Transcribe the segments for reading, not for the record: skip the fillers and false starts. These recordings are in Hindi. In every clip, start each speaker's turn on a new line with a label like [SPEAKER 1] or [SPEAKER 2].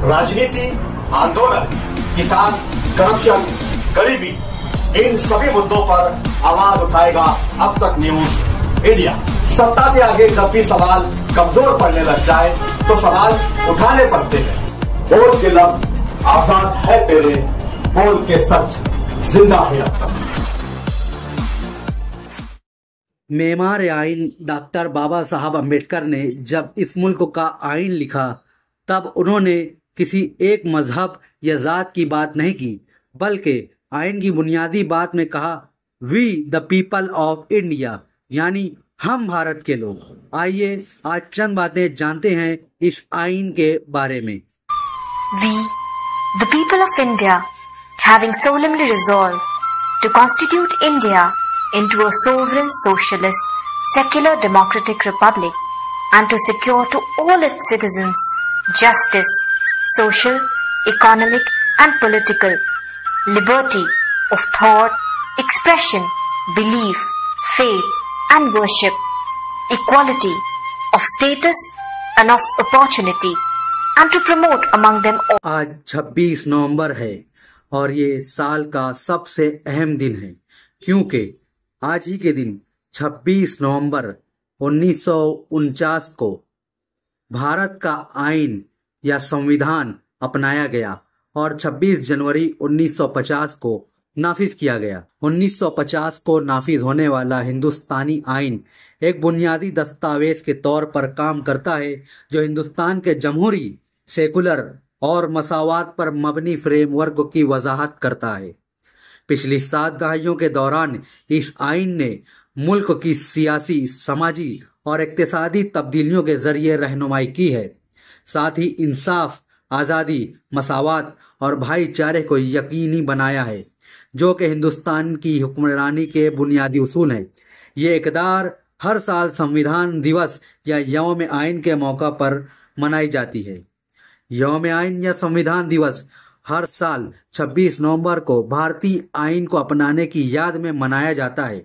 [SPEAKER 1] राजनीति, आंदोलन, किसान, करप्शन, गरीबी, इन सभी मुद्दों पर आवाज उठाएगा अब तक न्यूज इंडिया। सत्ता के आगे जब भी सवाल कमजोर पड़ने लग जाए तो सवाल उठाने पड़ते हैं। बोल के लफ्ज आजाद है तेरे, बोल के सच जिंदा है अब तक।
[SPEAKER 2] मेमार आइन डॉक्टर बाबा साहब अम्बेडकर ने जब इस मुल्क का आइन लिखा तब उन्होंने किसी एक मजहब या जात की बात नहीं की, बल्कि आइन की बुनियादी बात में कहा we the people of India, यानी हम भारत के लोग। आइए आज चंद बातें जानते हैं इस आइन के बारे में।
[SPEAKER 3] We, the people of India, having solemnly resolved to constitute India into a sovereign, socialist, secular, democratic republic and to secure to all its citizens justice, social, economic and political, liberty of thought, expression, belief, faith and worship, equality of status and of opportunity and to promote among them all।
[SPEAKER 2] आज 26 नवंबर है और ये साल का सबसे अहम दिन है, क्योंकि आज ही के दिन 26 नवंबर 1949 को भारत का आइन या संविधान अपनाया गया और 26 जनवरी 1950 को नाफिज किया गया। 1950 को नाफिज होने वाला हिंदुस्तानी आइन एक बुनियादी दस्तावेज के तौर पर काम करता है जो हिंदुस्तान के जमहूरी, सेकुलर और मसावात पर मबनी फ्रेमवर्क की वजाहत करता है। पिछली 7 दहाइयों के दौरान इस आइन ने मुल्क की सियासी, समाजी और इक्तिसादी तब्दीलियों के जरिए रहनुमाई की है। साथ ही इंसाफ, आज़ादी, मसावात और भाईचारे को यकीनी बनाया है, जो कि हिंदुस्तान की हुक्मरानी के बुनियादी उसूल हैं। ये इक़दार हर साल संविधान दिवस या यौम आइन के मौका पर मनाई जाती है। यौम आइन या संविधान दिवस हर साल 26 नवंबर को भारतीय आइन को अपनाने की याद में मनाया जाता है।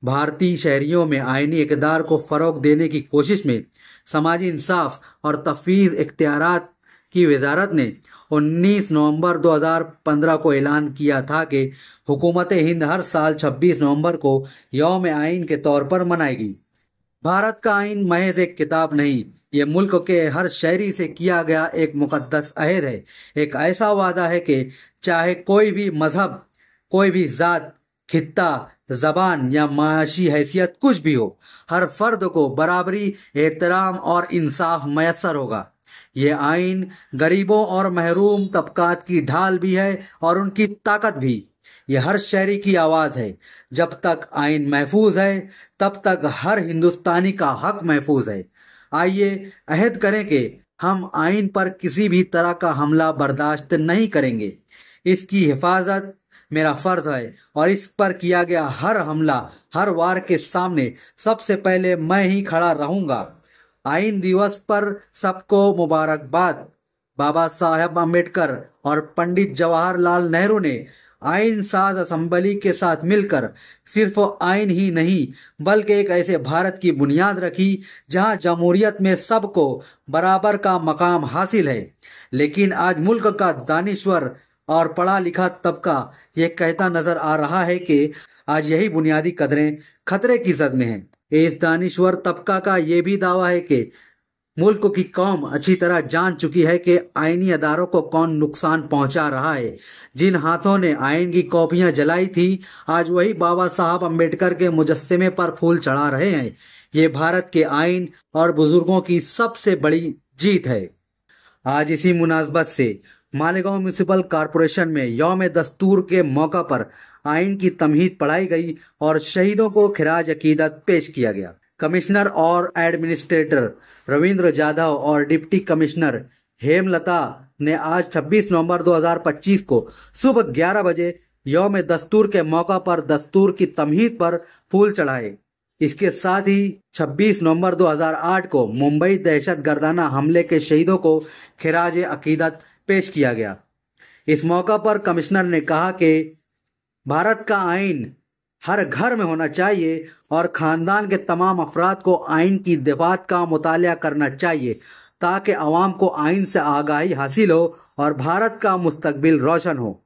[SPEAKER 2] भारतीय शहरियों में आइनी इक़दार को फ़रोग़ देने की कोशिश में समाजी इंसाफ और तफ़वीज़ इख्तियारात की वजारत ने 19 नवंबर 2015 को ऐलान किया था कि हुकूमत हिंद हर साल 26 नवंबर को यौम आइन के तौर पर मनाएगी। भारत का आइन महज एक किताब नहीं, ये मुल्क के हर शहरी से किया गया एक मुक़द्दस अहद है। एक ऐसा वादा है कि चाहे कोई भी मजहब, कोई भी ज़ात, खित्ता, ज़बान या माशी हैसियत कुछ भी हो, हर फर्द को बराबरी, एहतराम और इंसाफ मैसर होगा। ये आइन गरीबों और महरूम तबकात की ढाल भी है और उनकी ताकत भी। ये हर शहरी की आवाज़ है। जब तक आइन महफूज है तब तक हर हिंदुस्तानी का हक महफूज है। आइए अहद करें कि हम आइन पर किसी भी तरह का हमला बर्दाश्त नहीं करेंगे। इसकी हिफाजत मेरा फ़र्ज है और इस पर किया गया हर हमला, हर वार के सामने सबसे पहले मैं ही खड़ा रहूँगा। आइन दिवस पर सबको मुबारकबाद। बाबा साहब अम्बेडकर और पंडित जवाहरलाल नेहरू ने आइन साज असम्बली के साथ मिलकर सिर्फ आइन ही नहीं बल्कि एक ऐसे भारत की बुनियाद रखी जहां जमहूरियत में सबको बराबर का मकाम हासिल है। लेकिन आज मुल्क का दानिश्वर और पढ़ा लिखा तबका ये कहता नजर आ रहा है कि आज यही बुनियादी कदरें खतरे की जद में हैं। इस दानिश्वर तबका का ये भी दावा है कि मुल्क की कौम अच्छी तरह जान चुकी है कि आइनी अदारों को कौन नुकसान पहुंचा रहा है। जिन हाथों ने आइन की कॉपियां जलाई थी, आज वही बाबा साहब अम्बेडकर के मुजस्समे पर फूल चढ़ा रहे हैं। ये भारत के आइन और बुजुर्गों की सबसे बड़ी जीत है। आज इसी मुनासबत से मालेगांव म्यूनिसिपल कॉरपोरेशन में यौम दस्तूर के मौका पर आइन की तमहीद पढ़ाई गई और शहीदों को खिराज अकीदत पेश किया गया। कमिश्नर और एडमिनिस्ट्रेटर रविंद्र जाधव और डिप्टी कमिश्नर हेमलता ने आज 26 नवंबर 2025 को सुबह 11 बजे यौम दस्तूर के मौका पर दस्तूर की तमहीद पर फूल चढ़ाए। इसके साथ ही 26 नवंबर 2008 को मुंबई दहशतगर्दाना हमले के शहीदों को खिराज अकीदत पेश किया गया। इस मौका पर कमिश्नर ने कहा कि भारत का आइन हर घर में होना चाहिए और ख़ानदान के तमाम अफराद को आइन की दिवात का मुतालिया करना चाहिए ताकि आवाम को आइन से आगाही हासिल हो और भारत का मुस्तकबिल रोशन हो।